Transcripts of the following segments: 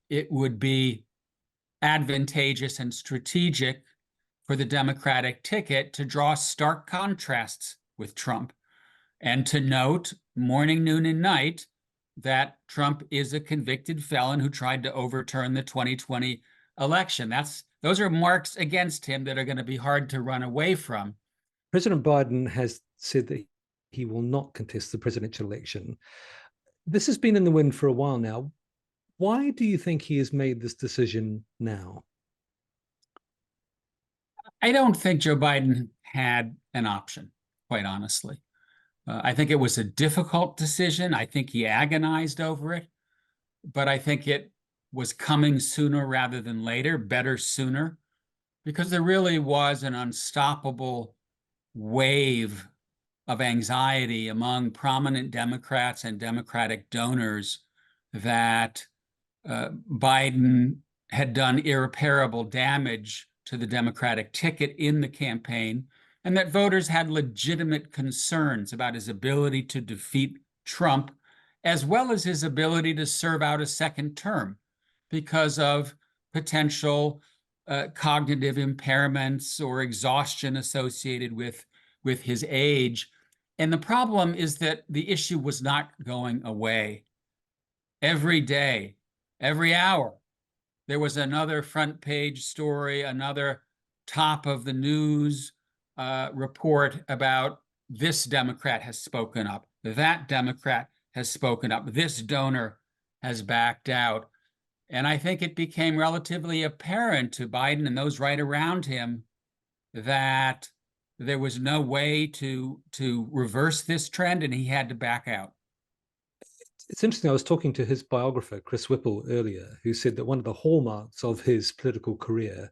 it would be advantageous and strategic for the Democratic ticket to draw stark contrasts with Trump and to note morning, noon, and night that Trump is a convicted felon who tried to overturn the 2020 election. Those are marks against him that are going to be hard to run away from. President Biden has said that he will not contest the presidential election. This has been in the wind for a while now. Why do you think he has made this decision now? I don't think Joe Biden had an option, quite honestly. I think it was a difficult decision. I think he agonized over it, but I think it was coming sooner rather than later, better sooner, because there really was an unstoppable wave of anxiety among prominent Democrats and Democratic donors that Biden had done irreparable damage to the Democratic ticket in the campaign, and that voters had legitimate concerns about his ability to defeat Trump, as well as his ability to serve out a second term because of potential cognitive impairments or exhaustion associated with his age. And the problem is that the issue was not going away. Every day, every hour, there was another front page story, another top of the news report about this Democrat has spoken up, that Democrat has spoken up, this donor has backed out. And I think it became relatively apparent to Biden and those right around him that there was no way to reverse this trend, and he had to back out. It's interesting. I was talking to his biographer, Chris Whipple, earlier, who said that one of the hallmarks of his political career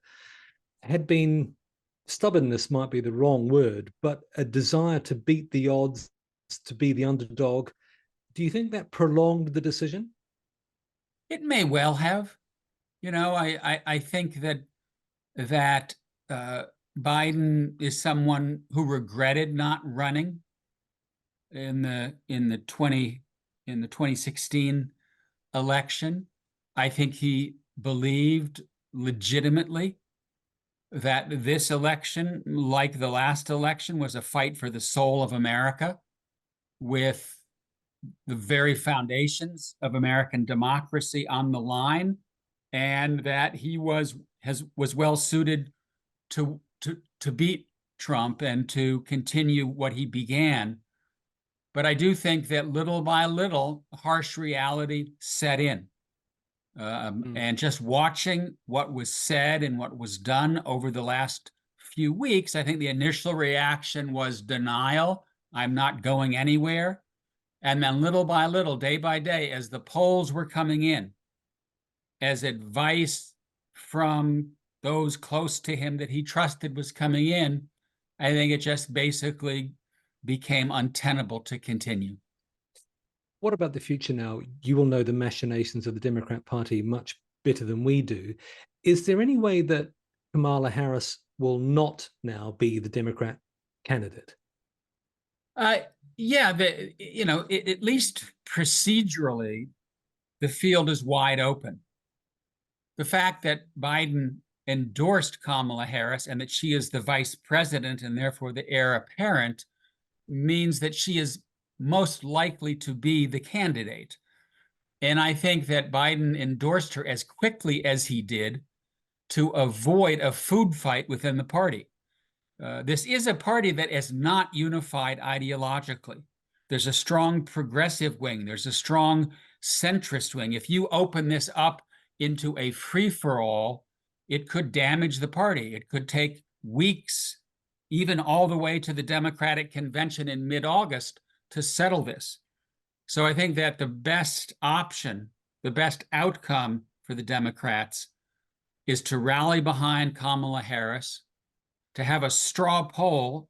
had been stubbornness, might be the wrong word, but a desire to beat the odds, to be the underdog. Do you think that prolonged the decision? It may well have. I think that Biden is someone who regretted not running in the 2016 election. I think he believed legitimately that this election, like the last election, was a fight for the soul of America, with the very foundations of American democracy on the line, and that he was well suited to beat Trump and to continue what he began. But I do think that little by little, harsh reality set in. And just watching what was said and what was done over the last few weeks, I think the initial reaction was denial. I'm not going anywhere. And then little by little, day by day, as the polls were coming in, as advice from those close to him that he trusted was coming in, I think it just basically became untenable to continue. What about the future now? You will know the machinations of the Democrat Party much better than we do. Is there any way that Kamala Harris will not now be the Democrat candidate? Yeah, at least procedurally, the field is wide open. The fact that Biden endorsed Kamala Harris and that she is the vice president and therefore the heir apparent means that she is most likely to be the candidate. And I think that Biden endorsed her as quickly as he did to avoid a food fight within the party. This is a party that is not unified ideologically. There's a strong progressive wing. There's a strong centrist wing. If you open this up into a free-for-all, it could damage the party. It could take weeks, even all the way to the Democratic convention in mid-August, to settle this. So I think that the best option, the best outcome for the Democrats is to rally behind Kamala Harris, to have a straw poll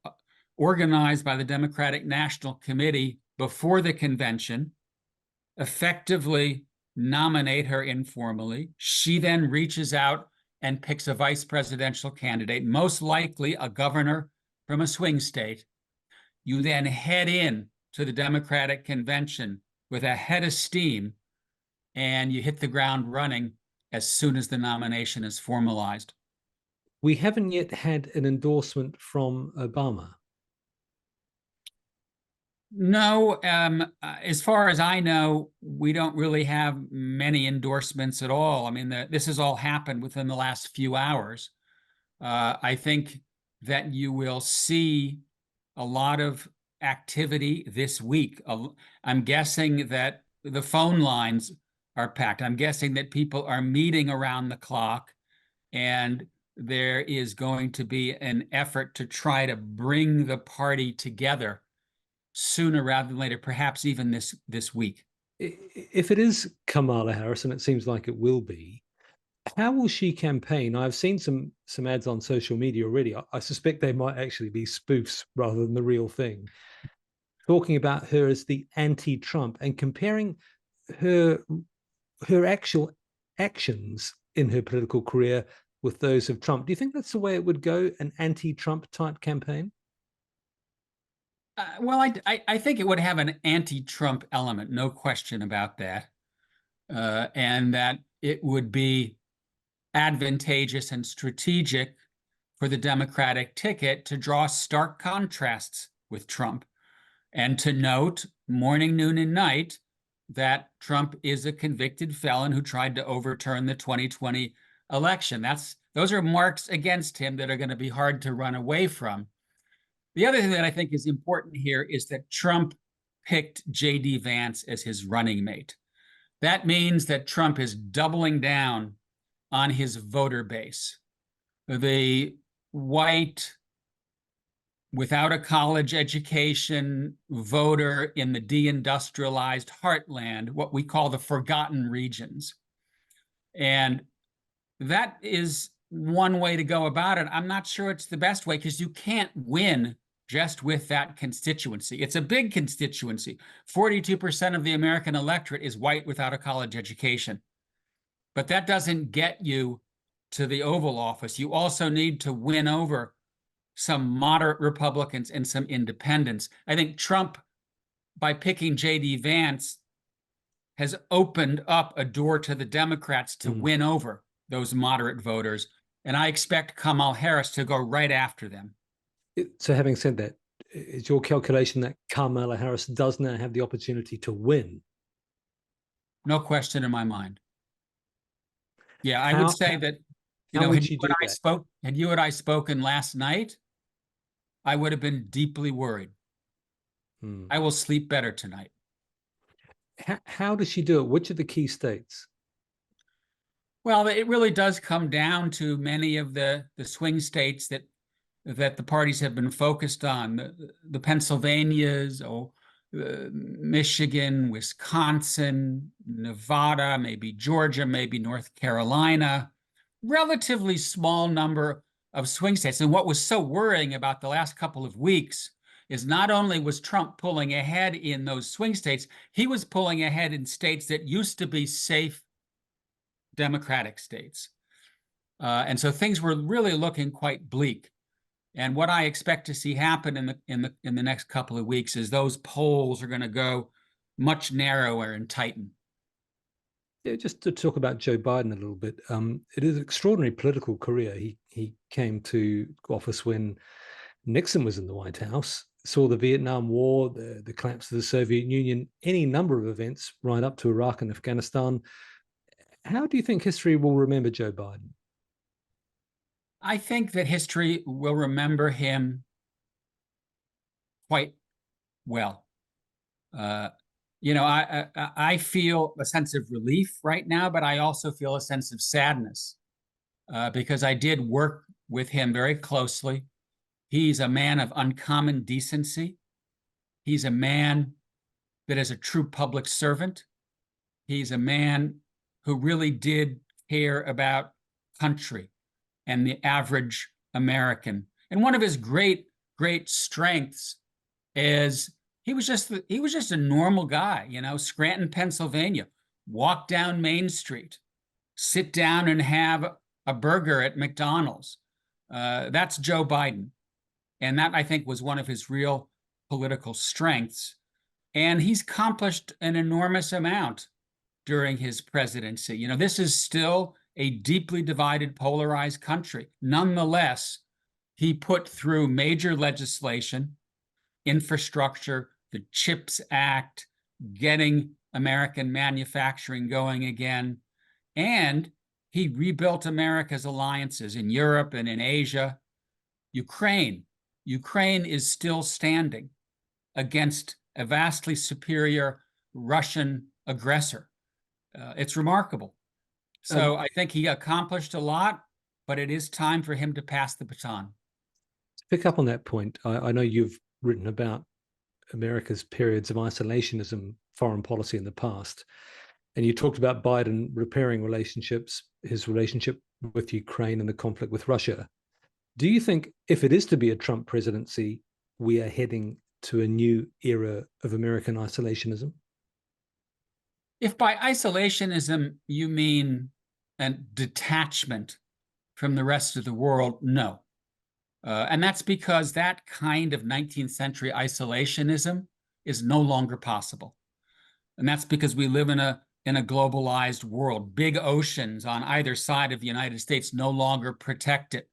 organized by the Democratic National Committee before the convention, effectively nominate her informally. She then reaches out and picks a vice presidential candidate, most likely a governor from a swing state. You then head in to the Democratic convention with a head of steam, and you hit the ground running as soon as the nomination is formalized. We haven't yet had an endorsement from Obama. No, as far as I know, we don't really have many endorsements at all. I mean, this has all happened within the last few hours. I think that you will see a lot of activity this week. I'm guessing that the phone lines are packed. I'm guessing that people are meeting around the clock, and there is going to be an effort to try to bring the party together sooner rather than later, perhaps even this week. If it is Kamala Harris, and it seems like it will be, how will she campaign? I've seen some ads on social media already. I suspect they might actually be spoofs rather than the real thing, talking about her as the anti-Trump and comparing her her actual actions in her political career with those of Trump. Do you think that's the way it would go, an anti-Trump type campaign? Well, I think it would have an anti-Trump element, no question about that, and that it would be advantageous and strategic for the Democratic ticket to draw stark contrasts with Trump and to note morning, noon, and night that Trump is a convicted felon who tried to overturn the 2020 election. Those are marks against him that are going to be hard to run away from. The other thing that I think is important here is that Trump picked JD Vance as his running mate. That means that Trump is doubling down on his voter base. The white, without a college education voter in the deindustrialized heartland, what we call the forgotten regions. And that is one way to go about it. I'm not sure it's the best way because you can't win just with that constituency. It's a big constituency. 42% of the American electorate is white without a college education. But that doesn't get you to the Oval Office. You also need to win over some moderate Republicans and some independents. I think Trump, by picking JD Vance, has opened up a door to the Democrats to win over those moderate voters. And I expect Kamala Harris to go right after them. So, having said that, is your calculation that Kamala Harris does now have the opportunity to win? No question in my mind. Yeah, I would say that, how would she do that? Had you and I spoken last night, I would have been deeply worried. I will sleep better tonight. How does she do it? Which are the key states? Well, it really does come down to many of the swing states that the parties have been focused on, the Pennsylvanias, Michigan, Wisconsin, Nevada, maybe Georgia, maybe North Carolina, relatively small number of swing states. And what was so worrying about the last couple of weeks is not only was Trump pulling ahead in those swing states, he was pulling ahead in states that used to be safe Democratic states. And so things were really looking quite bleak. And what I expect to see happen in the next couple of weeks is those polls are going to go much narrower and tighten. Yeah, just to talk about Joe Biden a little bit, it is an extraordinary political career. He came to office when Nixon was in the White House, saw the Vietnam War, the collapse of the Soviet Union, any number of events right up to Iraq and Afghanistan. How do you think history will remember Joe Biden? I think that history will remember him quite well. I feel a sense of relief right now, but I also feel a sense of sadness because I did work with him very closely. He's a man of uncommon decency. He's a man that is a true public servant. He's a man who really did care about country and the average American. And one of his great strengths is he was just a normal guy, Scranton, Pennsylvania, walk down Main Street, sit down and have a burger at McDonald's. That's Joe Biden. And that, I think, was one of his real political strengths. And he's accomplished an enormous amount during his presidency. This is still a deeply divided, polarized country. Nonetheless, he put through major legislation, infrastructure, the CHIPS Act, getting American manufacturing going again, and he rebuilt America's alliances in Europe and in Asia. Ukraine is still standing against a vastly superior Russian aggressor. It's remarkable. So I think he accomplished a lot, but it is time for him to pass the baton. To pick up on that point, I know you've written about America's periods of isolationism foreign policy in the past. And you talked about Biden repairing relationships, his relationship with Ukraine and the conflict with Russia. Do you think if it is to be a Trump presidency, we are heading to a new era of American isolationism? If by isolationism you mean a detachment from the rest of the world, no. And that's because that kind of 19th century isolationism is no longer possible. And that's because we live in a globalized world. Big oceans on either side of the United States no longer protect it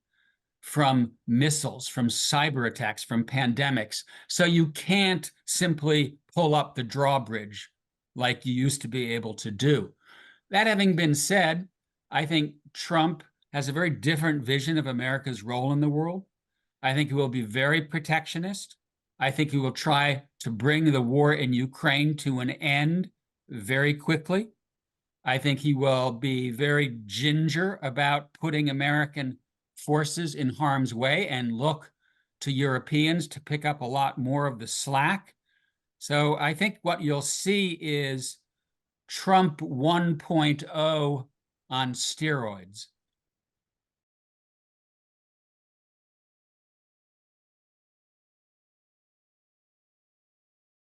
from missiles, from cyber attacks, from pandemics. So you can't simply pull up the drawbridge like you used to be able to do. That having been said, I think Trump has a very different vision of America's role in the world. I think he will be very protectionist. I think he will try to bring the war in Ukraine to an end very quickly. I think he will be very ginger about putting American forces in harm's way and look to Europeans to pick up a lot more of the slack. So I think what you'll see is Trump 1.0 on steroids.